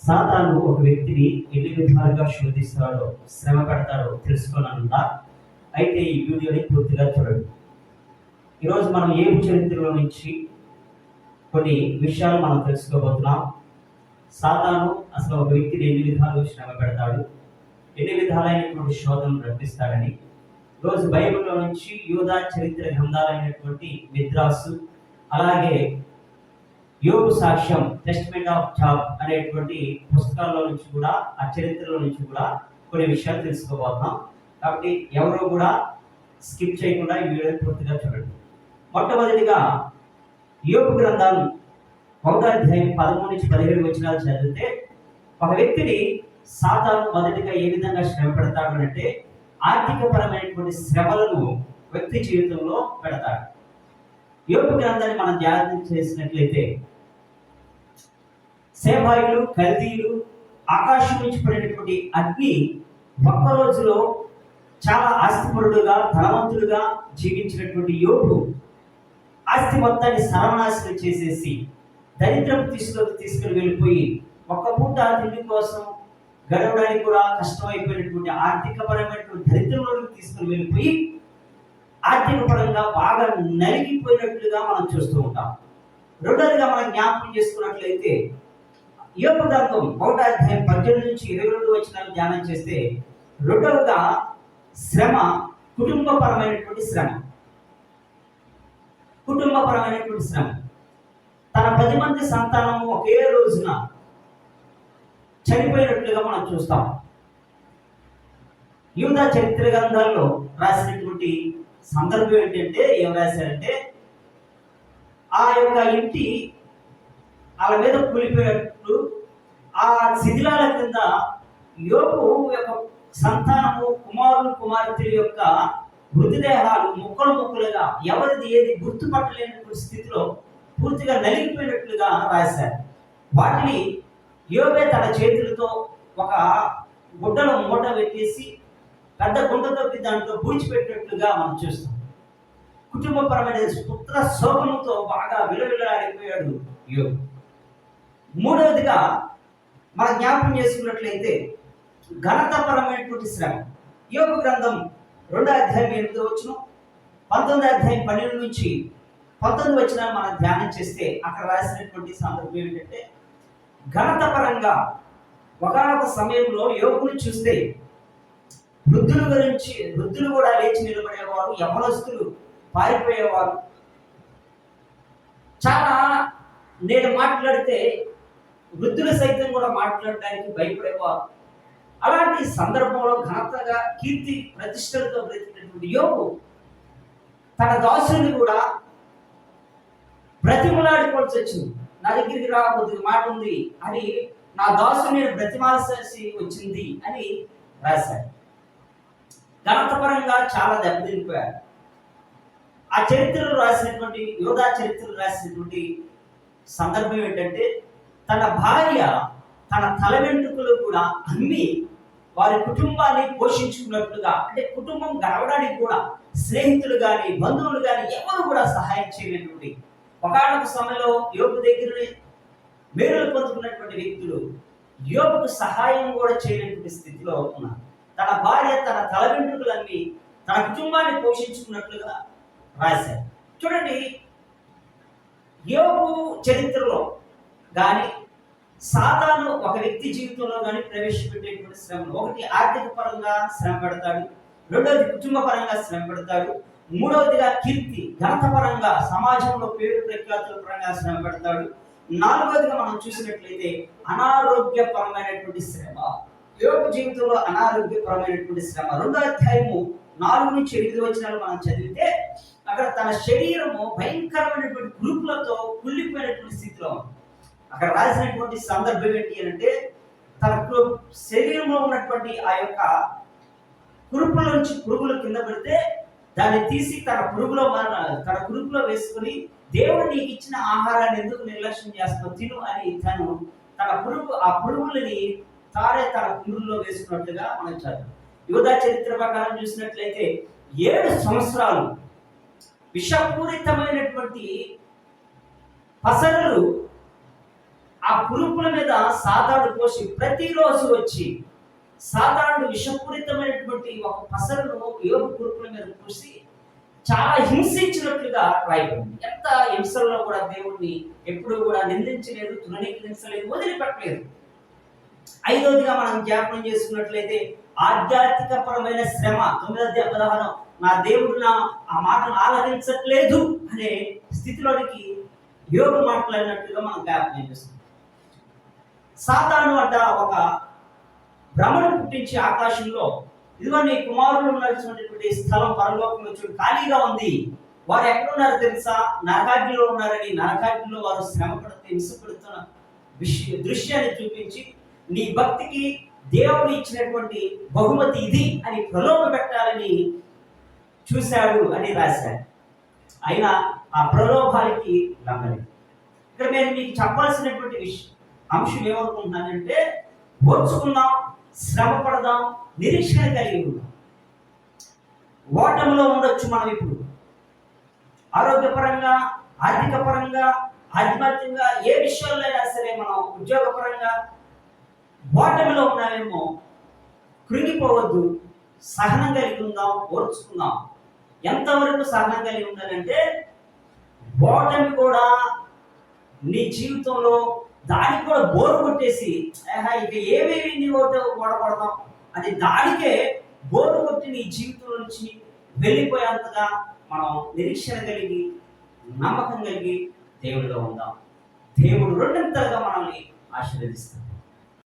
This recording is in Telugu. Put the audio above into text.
సాతాను ఒక వ్యక్తిని ఎన్ని విధాలుగా శోధిస్తాడో, శ్రమ పెడతాడో తెలుసుకోవాలనుందా? అయితే ఈ వీడియోని పూర్తిగా చూడండి. ఈరోజు మనం ఏబు చరిత్రలో నుంచి కొన్ని విషయాలు మనం తెలుసుకోబోతున్నాం. సాతాను అసలు ఒక వ్యక్తిని ఎన్ని విధాలు శ్రమ పెడతాడు, ఎన్ని విధాలైనటువంటి శోధనలు రప్పిస్తాడని రోజు బైబిల్లో నుంచి యూదా చరిత్ర గ్రంథాలైనటువంటి మిద్రాసు, అలాగే యోగు సాక్ష్యం టెస్టిమెంట్ ఆఫ్ జాబ్ అనేటువంటి పుస్తకాల్లో నుంచి కూడా, ఆ చరిత్రలో నుంచి కూడా కొన్ని విషయాలు తెలుసుకోబోతున్నాం. కాబట్టి ఎవరు కూడా స్కిప్ చేయకుండా ఈ వీడియోని పూర్తిగా చూడండి. మొట్టమొదటిగా యోగు గ్రంథం 1వ అధ్యాయం 13 నుంచి 17 వచనాలు చదివితే, ఒక వ్యక్తిని సాతాను మొదటిగా ఏ విధంగా శ్రమ పెడతాడు అంటే ఆర్థికపరమైనటువంటి శ్రమలను వ్యక్తి జీవితంలో పెడతాడు. యోగు గ్రంథాన్ని మనం ధ్యానం చేసినట్లయితే సేబాయులు, కల్దీయులు, ఆకాశం నుంచి పడినటువంటి అగ్ని ఒక్క రోజులో చాలా ఆస్తిపరుడుగా, ధనవంతుడుగా జీవించినటువంటి యోగు ఆస్తి మొత్తాన్ని సర్వనాశనం చేసేసి దరిద్రం తీసుకుని వెళ్ళిపోయి ఒక్క పూట తిండి కోసం గడవడానికి కూడా కష్టమైపోయినటువంటి ఆర్థికపరమైనటువంటి దరిద్రంలోకి తీసుకుని వెళ్ళిపోయి ఆర్థిక పరంగా బాగా నలిగిపోయినట్లుగా మనం చూస్తూ ఉంటాం. రెండోదిగా మనం జ్ఞాపకం చేసుకున్నట్లయితే యోబు గ్రంథం 1వ అధ్యాయం 18 నుంచి 22 వచనాలు ధ్యానం చేస్తే, రెండవగా శ్రమ కుటుంబపరమైనటువంటి శ్రమ. కుటుంబపరమైనటువంటి శ్రమ. తన 10 మంది సంతానము ఒకే రోజున చనిపోయినట్లుగా మనం చూస్తాం. యూదా చరిత్ర గ్రంథాల్లో రాసినటువంటి సందర్భం ఏంటంటే, ఏం రాశారంటే, ఆ యొక్క ఇంటి వాళ్ళ మీద కూలిపోయినట్లు ఆ శిథిలాల కింద యోబు యొక్క సంతానము, కుమారులు, కుమార్తెల యొక్క మృతదేహాలు ముక్కలు ముక్కలుగా ఎవరిది ఏది గుర్తుపట్టలేనటువంటి స్థితిలో పూర్తిగా నలిగిపోయినట్లుగా రాశారు. వాటిని యోబే తన చేతులతో ఒక గుడ్డలో మూట పెట్టేసి పెద్ద గుండతో దాంట్లో పూడ్చిపెట్టినట్లుగా మనం చూస్తాం. కుటుంబపరమైన పుత్ర శోకముతో బాగా విలవిలాడిపోయాడు యోబు. మూడవదిగా మనం జ్ఞాపకం చేసుకున్నట్లయితే ఘనతపరమైనటువంటి శ్రమ. యోబు గ్రంథం 2వ అధ్యాయం 8వ వచనం, 19వ అధ్యాయం 12 నుంచి 19 వచనాలు మనం ధ్యానం చేస్తే అక్కడ రాసినటువంటి సందర్భం ఏంటంటే, ఘనతపరంగా ఒకనొక సమయంలో యోగుని చూస్తే వృద్ధులు కూడా లేచి నిలబడేవారు, యవనస్తులు పారిపోయేవారు. చాలా నేను మాట్లాడితే వృద్ధులు సైతం కూడా మాట్లాడడానికి భయపడేవారు. అలాంటి సందర్భంలో ఘనతగా కీర్తి ప్రతిష్టలతో బ్రతికినటువంటి యోగు తన దాసుని కూడా బ్రతిమలాడుకోవాల్సి వచ్చింది. నా దగ్గరికి రా, కొద్దిగా మాట ఉంది అని నా దాసుని బ్రతిమాల్సి వచ్చింది అని రాశారు. ఘనతపరంగా చాలా దెబ్బతినిపోయారు. ఆ చరిత్రలో రాసినటువంటి యోధా చరిత్రలో రాసినటువంటి సందర్భం ఏంటంటే, తన భార్య తన తల వెంట్రుకలు కూడా అమ్మి వారి కుటుంబాన్ని పోషించుకున్నట్లుగా, అంటే కుటుంబం గడవడానికి కూడా స్నేహితులు కానీ బంధువులు కానీ ఎవరు కూడా సహాయం చేయలేటువంటి ఒకనొక సమయంలో యోబు దగ్గర మేలులు పొందుకున్నటువంటి వ్యక్తులు యోబుకు సహాయం కూడా చేయలేని స్థితిలో ఉన్నారు. తన భార్య తన తల వెంట్రుకలన్నీ తన కుటుంబాన్ని పోషించుకున్నట్లుగా రాశారు. చూడండి, యోబు చరిత్రలో కానీ సాతాను ఒక వ్యక్తి జీవితంలో కానీ ప్రవేశపెట్టేటువంటి శ్రమలు, ఒకటి ఆర్థిక పరంగా శ్రమ పెడతాడు, రెండవది కుటుంబ పరంగా శ్రమ పెడతాడు, మూడవదిగా కీర్తి ఘనత పరంగా సమాజంలో పేరు ప్రఖ్యాతుల పరంగా శ్రమ పెడతాడు, నాలుగవదిగా మనం చూసినట్లయితే అనారోగ్యపరమైనటువంటి శ్రమ. యోబు జీవితంలో అనారోగ్యపరమైనటువంటి శ్రమ. 2వ అధ్యాయము 4 నుంచి 8 వచనాలు మనం చదివితే అక్కడ తన శరీరము భయంకరమైనటువంటి కురుపులతో కుళ్ళిపోయినటువంటి స్థితిలో ఉంది. అక్కడ రాసినటువంటి సందర్భం ఏంటి అంటే, తన శరీరంలో ఉన్నటువంటి ఆ యొక్క కురుపుల నుంచి పురుగులు కింద పడితే దాన్ని తీసి తన కురుపులో వేసుకుని, దేవుడు నీకు ఇచ్చిన ఆహారాన్ని ఎందుకు నిర్లక్ష్యం చేస్తావు, తిను అని తన ఆ పురుగులని తన కుండుల్లో వేసుకున్నట్లుగా మనం చదువు. యోధా చరిత్ర ప్రకారం చూసినట్లయితే 7 సంవత్సరాలు విషపూరితమైనటువంటి పసరులు ఆ పురుగుల మీద సాతాను పోసి ప్రతిరోజు వచ్చి సాతాను విషపూరితమైనటువంటి ఒక పసరును యోబు పురుగుల మీద పూసి చాలా హింసించినట్లుగా రాయబడింది. ఎంత హింసల్లో కూడా దేవుణ్ణి ఎప్పుడూ కూడా నిందించలేదు, తృణీకరించలేదు, వదిలిపెట్టలేదు. ఐదవదిగా మనం జ్ఞాపనం చేసుకున్నట్లయితే ఆధ్యాత్మిక పరమైన శ్రమ. 9:16 నా దేవుడు నా ఆ మాటను ఆలకించట్లేదు అనే స్థితిలోనికి యోబు మాట్లాడినట్లుగా మనం జ్ఞాపకం చేస్తున్నాం. సాతాను అంట ఒక భ్రమను పుట్టించి ఆకాశంలో, ఇదిగో నీ కుమారులు ఉన్నటువంటి స్థలం పరలోకంలో చూడు ఖాళీగా ఉంది, వారు ఎక్కడున్నారో తెలుసా, నరకాగ్నిలో ఉన్నారని, నరకాగ్నిలో వారు శ్రమ పడుతూ హింసపడుతున్న దృశ్యాన్ని చూపించి నీ భక్తికి దేవుడు ఇచ్చినటువంటి బహుమతి ఇది అని ప్రలోభ పెట్టాలని చూశాడు అని రాశాడు. అయినా ఆ ప్రలోభానికి లమ్మలేదు. ఇక్కడ నేను మీకు చెప్పాల్సినటువంటి అంశం ఏమనుకుంటున్నానంటే, ఓర్చుకుందాం, శ్రమ పడదాం, నిరీక్షణ కలిగి ఉందాం. ఓటమిలో ఉండొచ్చు మనం ఇప్పుడు, ఆరోగ్యపరంగా, ఆర్థిక పరంగా, ఆధ్యాత్మికంగా ఏ విషయాల్లో అయినా సరే మనం ఉద్యోగపరంగా ఓటమిలో ఉన్నామేమో, కృంగిపోవద్దు, సహనం కలిగి ఉందాం, ఓర్చుకుందాం. ఎంతవరకు సహనం కలిగి ఉండాలంటే, ఓటమి కూడా నీ జీవితంలో దానికి కూడా బోరు కొట్టేసి ఇక ఏమేమి నీ ఓడకూడదాం అది దానికే బోరు కొట్టి నీ జీవితం నుంచి వెళ్ళిపోయేంతగా మనం నిరీక్షణ కలిగి, నమ్మకం కలిగి దేవుడిలో ఉందాం. దేవుడు రెండింతలుగా మనల్ని ఆశీర్వదిస్తాం.